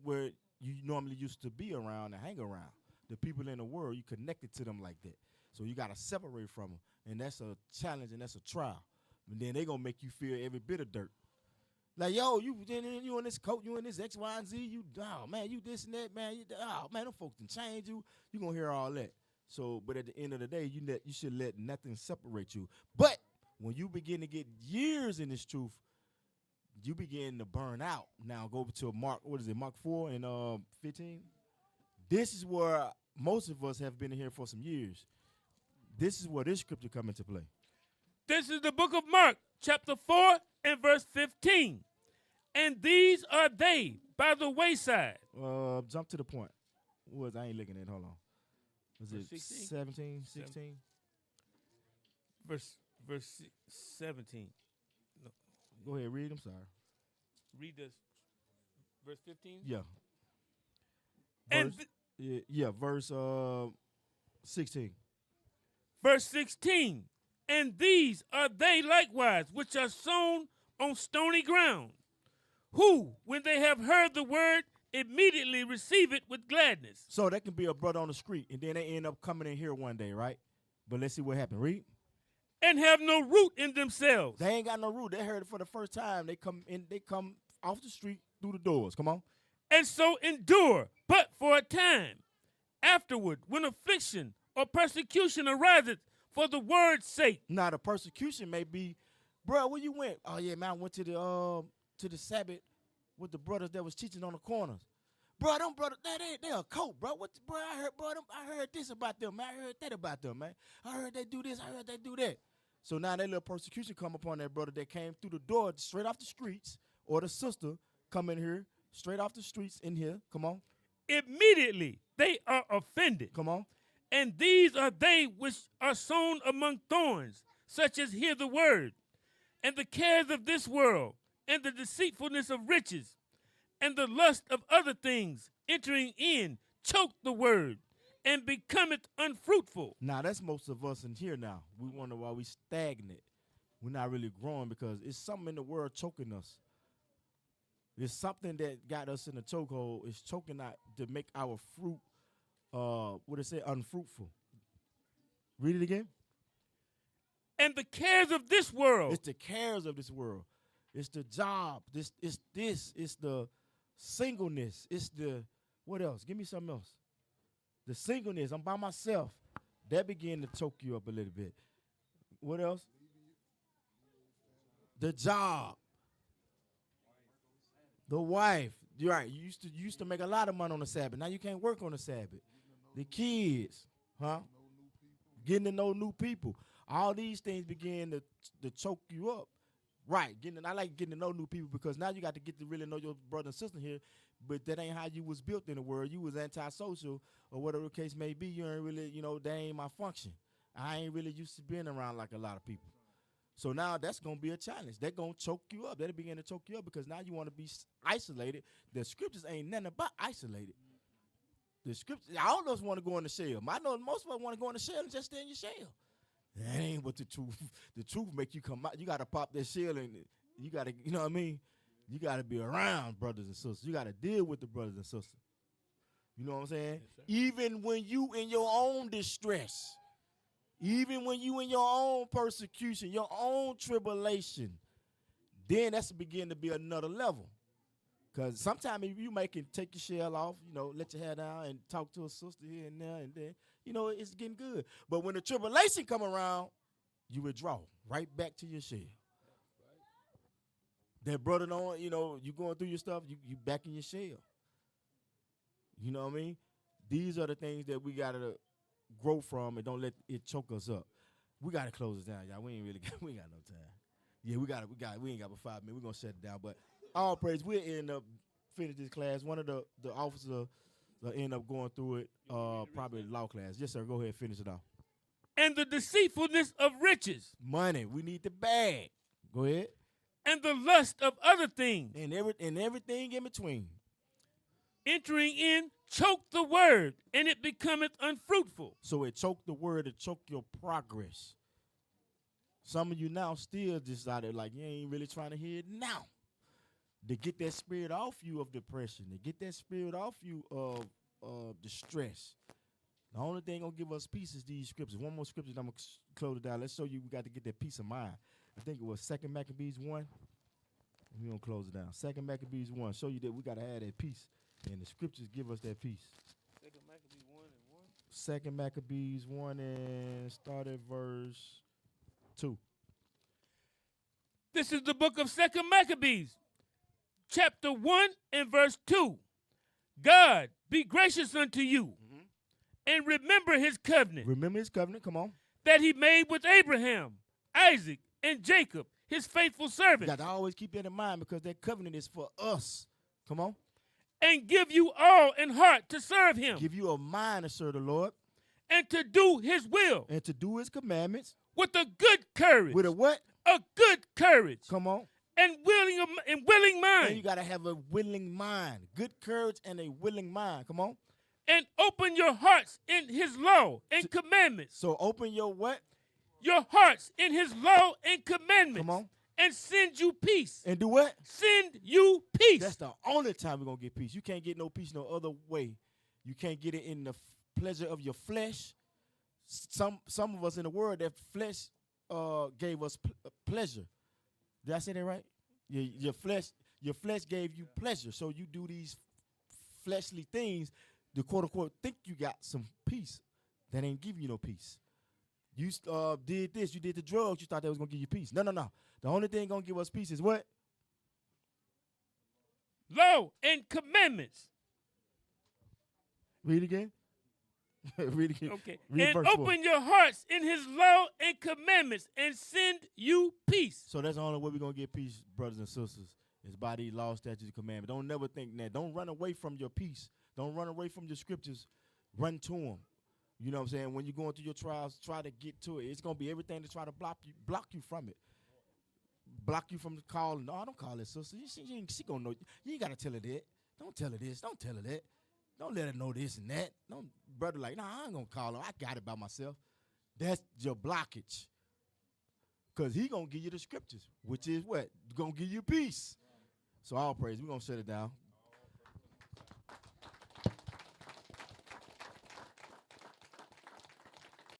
where you normally used to be around and hang around. The people in the world, you connected to them like that. So you got to separate from them. And that's a challenge and that's a trial. And then they going to make you feel every bit of dirt. Like, yo, you in this coat, you in this X, Y, and Z, you this and that, man. Them folks can change you. You going to hear all that. So, but at the end of the day, you should let nothing separate you. But when you begin to get years in this truth, you begin to burn out. Now go to Mark 4 and 15? This is where most of us have been here for some years. This is where this scripture come into play. This is the book of Mark, chapter 4 and verse 15. And these are they by the wayside. Jump to the point. I ain't looking at it. Hold on. Was it 16? 17, 16? Verse 17. No, Go ahead, read. I'm sorry. read this. Verse 15? Yeah. And Verse 16. Verse 16. And these are they likewise, which are sown on stony ground, who, when they have heard the word, immediately receive it with gladness. So that can be a brother on the street, and then they end up coming in here one day, right? But let's see what happened. Read. And have no root in themselves. They ain't got no root. They heard it for the first time. They come off the street through the doors. Come on. And so endure, but for a time. Afterward, when affliction or persecution ariseth for the word's sake. Now the persecution may be, bro, where you went? Oh yeah, man, I went to the Sabbath with the brothers that was teaching on the corners. Bro, them brothers, they a cult, bro. I heard this about them, man. I heard that about them, man. I heard they do this, I heard they do that. So now that little persecution come upon that brother that came through the door straight off the streets, or the sister come in here straight off the streets in here. Come on. Immediately they are offended. Come on. And these are they which are sown among thorns, such as hear the word, and the cares of this world, and the deceitfulness of riches, and the lust of other things entering in, choke the word, and becometh unfruitful. Now that's most of us in here now. We wonder why we stagnant. We're not really growing because it's something in the world choking us. It's something that got us in a chokehold. It's choking out to make our fruit, unfruitful. Read it again. And the cares of this world. It's the cares of this world. It's the job. It's the singleness. It's the, what else? Give me something else. The singleness. I'm by myself. That began to choke you up a little bit. What else? The job. The wife. You're right. You used to make a lot of money on the Sabbath. Now you can't work on the Sabbath. The kids. Huh? Getting to know new people. All these things begin to choke you up. Right. I like getting to know new people because now you got to get to really know your brother and sister here, but that ain't how you was built in the world. You was antisocial or whatever the case may be. You ain't really, that ain't my function. I ain't really used to being around like a lot of people. So now that's going to be a challenge. They're going to choke you up. That'll begin to choke you up because now you want to be isolated. The scriptures ain't nothing about isolated. The scripture, all of us want to go in the shell. I know most of us want to go in the shell and just stay in your shell. That ain't what the truth. The truth make you come out. You got to pop that shell and you got to, you know what I mean? You got to be around brothers and sisters. You got to deal with the brothers and sisters. You know what I'm saying? Yes, even when you in your own distress, even when you in your own persecution, your own tribulation, then that's begin to be another level. Because sometimes you may can take your shell off, you know, let your hair down and talk to a sister here and there, and then, you know, it's getting good. But when the tribulation come around, you withdraw right back to your shell. That brother don't, you know, you going through your stuff, you back in your shell. You know what I mean? These are the things that we got to grow from and don't let it choke us up. We got to close this down, y'all. We ain't got no time. Yeah, we ain't got but 5 minutes. We're going to shut it down. But all praise, we'll end up finish this class. One of the officers will end up going through it, probably law class. Yes, sir. Go ahead, finish it off. And the deceitfulness of riches, Money. We need the bag. Go ahead. and the lust of other things, And everything in between. entering in, choke the word, and it becometh unfruitful. So it choked the word, it choked your progress. Some of you now still decided like you ain't really trying to hear it now. To get that spirit off you of depression, to get that spirit off you of distress. The only thing gonna give us peace is these scriptures. One more scripture, I'm gonna close it down. Let's show you we got to get that peace of mind. I think it was 2 Maccabees 1. We're gonna close it down. 2 Maccabees 1. Show you that we gotta have that peace. And the scriptures give us that peace. 2 Maccabees 1 and start at verse 2. This is the book of 2 Maccabees, chapter 1 and verse 2. God be gracious unto you, and remember his covenant Remember his covenant, come on. that he made with Abraham, Isaac, and Jacob, his faithful You servants, got to always keep that in mind because that covenant is for us. Come on. and give you all in heart to serve him Give you a mind to serve the Lord and to do his will and to do his commandments with a good courage. with a what? A good courage Come on. and willing And you mind. got to have a willing mind. Good courage and a willing mind. Come on. And open your hearts in his law and commandments. So open your what? Your hearts in his law and commandments. Come on. And send you peace. And do what? Send you peace. That's the only time we're going to get peace. You can't get no peace no other way. You can't get it in the pleasure of your flesh. Some of us in the world, that flesh gave us pleasure. Did I say that right? Your flesh gave you pleasure. So you do these fleshly things to quote unquote think you got some peace. That ain't giving you no peace. You did this, you did the drugs, you thought that was gonna give you peace. No. The only thing gonna give us peace is what? Law and commandments. Read again. Read again. Okay. Read And verse open 4. your hearts in his law and commandments and send you peace. So that's the only way we're gonna get peace, brothers and sisters, is by these law, statutes, and commandments. Don't never think that. Don't run away from your peace. Don't run away from your scriptures. Run to them. You know what I'm saying? When you're going through your trials, try to get to it. It's gonna be everything to try to block you from it. Block you from the call. No, I don't call it sister. She gonna know. You ain't gotta tell her that. Don't tell her this. Don't tell her that. Don't let her know this and that. Don't, brother, like, nah, I ain't gonna call her. I got it by myself. That's your blockage. Because he gonna give you the scriptures, which is what? Gonna give you peace. So all praise. We're gonna shut it down.